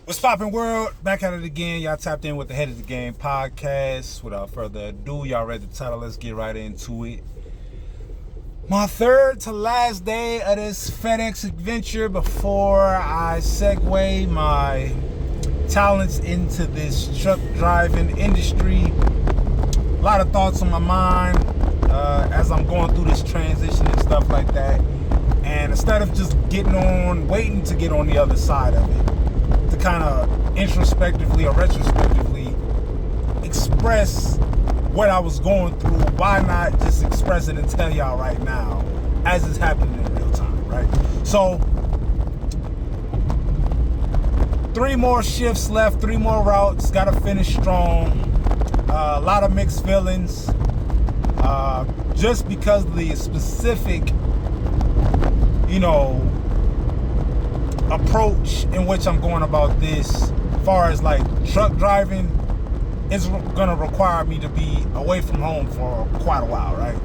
What's poppin', world? Back at it again. Y'all tapped in with the Head of the Game podcast. Without further ado, y'all read the title. Let's get right into it. My third to last day of this FedEx adventure before I segue my talents into this truck driving industry. A lot of thoughts on my mind as I'm going through this transition and stuff like that. And instead of just waiting to get on the other side of it, to kind of introspectively or retrospectively express what I was going through, why not just express it and tell y'all right now as it's happening in real time, right? So 3 more shifts left, 3 more routes, gotta finish strong. A lot of mixed feelings, just because of the specific, approach in which I'm going about this, as far as like truck driving, is gonna require me to be away from home for quite a while, right?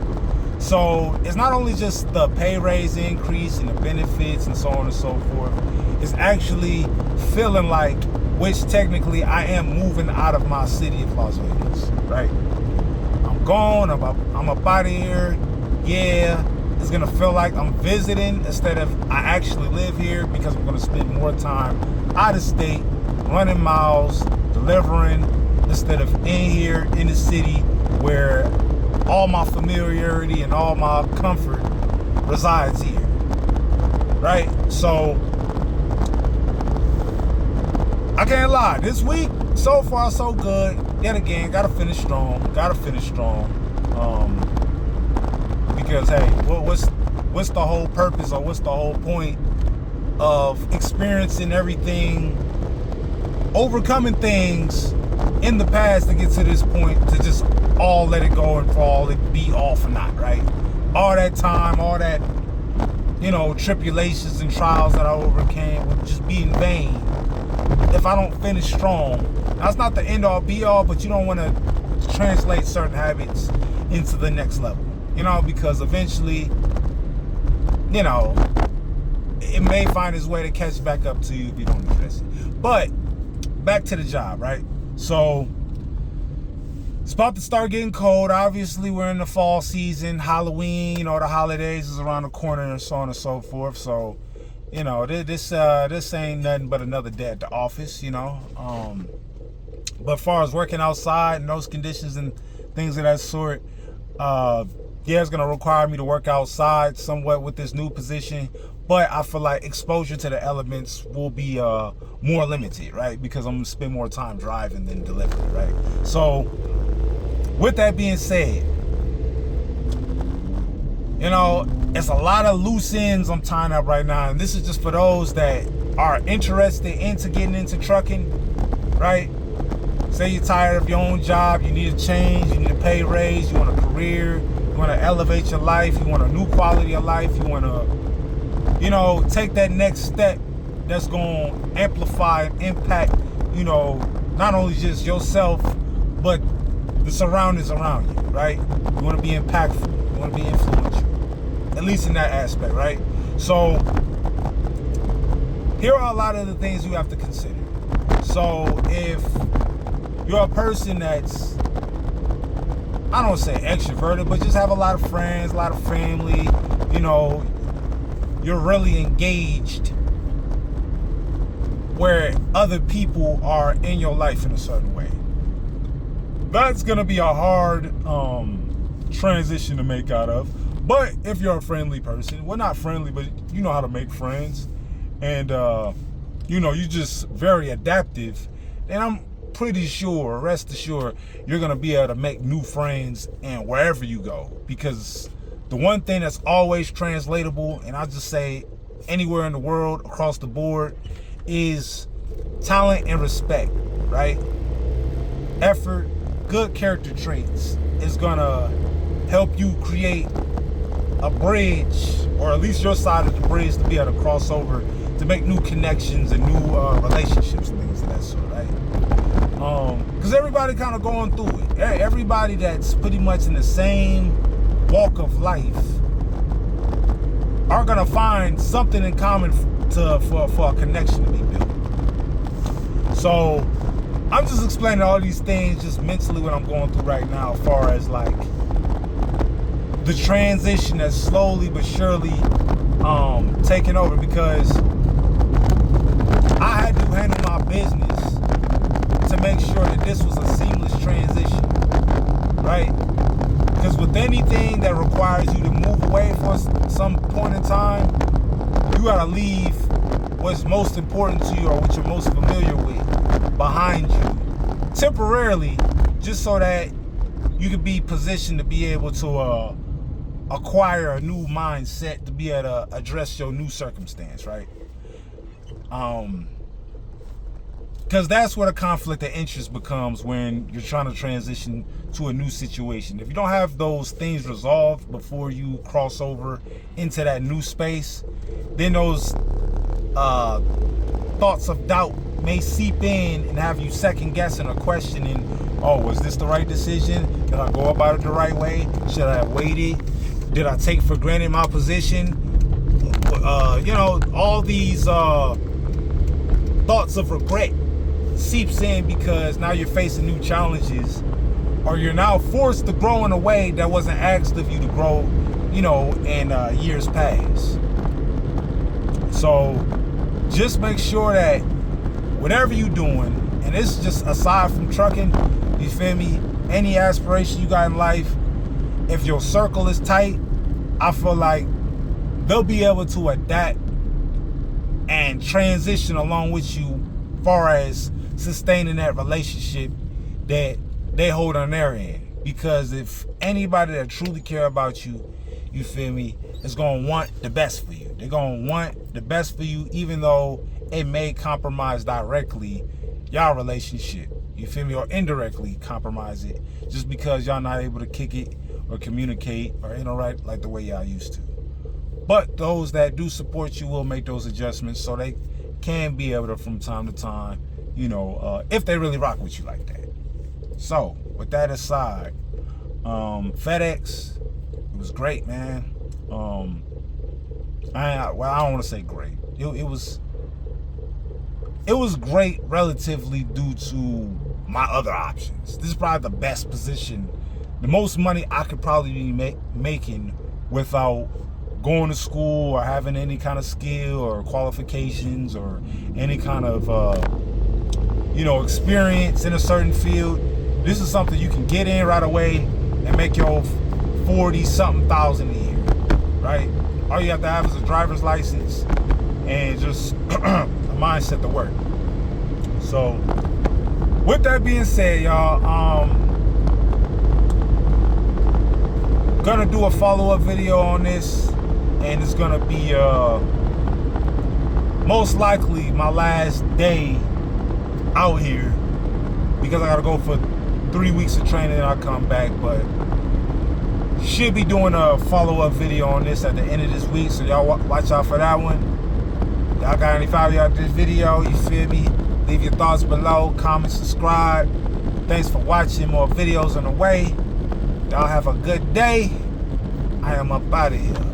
So it's not only just the pay raise increase and the benefits and so on and so forth. It's actually feeling like, which technically I am moving out of my city of Las Vegas, right? I'm gone, I'm up out of here. Yeah, it's gonna feel like I'm visiting instead of I actually live here, because I'm gonna spend more time out of state, running miles, delivering, instead of in here in the city where all my familiarity and all my comfort resides here, right? So I can't lie, this week so far so good. Yet again, gotta finish strong. Because hey, what's the whole purpose, or what's the whole point of experiencing everything, overcoming things in the past to get to this point, to just all let it go and for all it be all for naught, right? All that time, all that, tribulations and trials that I overcame would just be in vain if I don't finish strong. That's not the end all be all, but you don't want to translate certain habits into the next level, because eventually, it may find its way to catch back up to you if you don't address it. But back to the job, right? So it's about to start getting cold. Obviously, we're in the fall season, Halloween, the holidays is around the corner and so on and so forth. So, this ain't nothing but another day at the office, But as far as working outside in those conditions and things of that sort, it's going to require me to work outside somewhat with this new position. But I feel like exposure to the elements will be more limited, right? Because I'm going to spend more time driving than delivering, right? So with that being said, it's a lot of loose ends I'm tying up right now. And this is just for those that are interested into getting into trucking, right? Say you're tired of your own job, you need a change, you need a pay raise, you want a career, you want to elevate your life, you want a new quality of life, you want to, take that next step that's going to amplify and impact, not only just yourself, but the surroundings around you, right? You want to be impactful, you want to be influential, at least in that aspect, right? So here are a lot of the things you have to consider. So if you're a person that's, I don't say extroverted, but just have a lot of friends, a lot of family, you're really engaged where other people are in your life in a certain way. That's going to be a hard transition to make out of. But if you're a friendly person, well, not friendly, but you know how to make friends, and you're just very adaptive, then I'm pretty sure, rest assured, you're going to be able to make new friends and wherever you go. Because the one thing that's always translatable, and I just say anywhere in the world, across the board, is talent and respect, right? Effort, good character traits is going to help you create a bridge, or at least your side of the bridge, to be able to cross over, to make new connections and new relationships and things of that sort, right? Because everybody kind of going through it. Everybody that's pretty much in the same walk of life are gonna find something in common for a connection to be built. So I'm just explaining all these things just mentally what I'm going through right now, as far as like the transition that's slowly but surely taking over, because I had to handle my business to make sure that this was a seamless transition, right? Because with anything that requires you to move away for some point in time, you gotta leave what's most important to you or what you're most familiar with behind you temporarily, just so that you can be positioned to be able to acquire a new mindset, to be able to address your new circumstance, right? Because that's where the conflict of interest becomes when you're trying to transition to a new situation. If you don't have those things resolved before you cross over into that new space, then those thoughts of doubt may seep in and have you second guessing or questioning, oh, was this the right decision? Did I go about it the right way? Should I have waited? Did I take for granted my position? All these thoughts of regret seeps in because now you're facing new challenges, or you're now forced to grow in a way that wasn't asked of you to grow, in years past. So just make sure that whatever you're doing, and this is just aside from trucking, you feel me, any aspiration you got in life, if your circle is tight, I feel like they'll be able to adapt and transition along with you, far as sustaining that relationship that they hold on their end. Because if anybody that truly care about you, you feel me, is going to want the best for you. They're going to want the best for you, even though it may compromise directly y'all relationship, you feel me, or indirectly compromise it, just because y'all not able to kick it or communicate or interact like the way y'all used to. But those that do support you will make those adjustments so they can be able to, from time to time, if they really rock with you like that. So with that aside, FedEx, it was great, man. I don't want to say great. It was great relatively due to my other options. This is probably the best position, the most money I could probably be making without going to school or having any kind of skill or qualifications or any kind of experience in a certain field. This is something you can get in right away and make your 40-something thousand a year, right? All you have to have is a driver's license and just a mindset to work. So with that being said, y'all, gonna do a follow-up video on this, and it's gonna be most likely my last day out here, because I gotta go for 3 weeks of training and I'll come back. But should be doing a follow-up video on this at the end of this week, so y'all watch out for that one. Y'all got any value out of this video, you feel me? Leave your thoughts below, comment, subscribe. Thanks for watching. More videos on the way. Y'all have a good day. I am up out of here.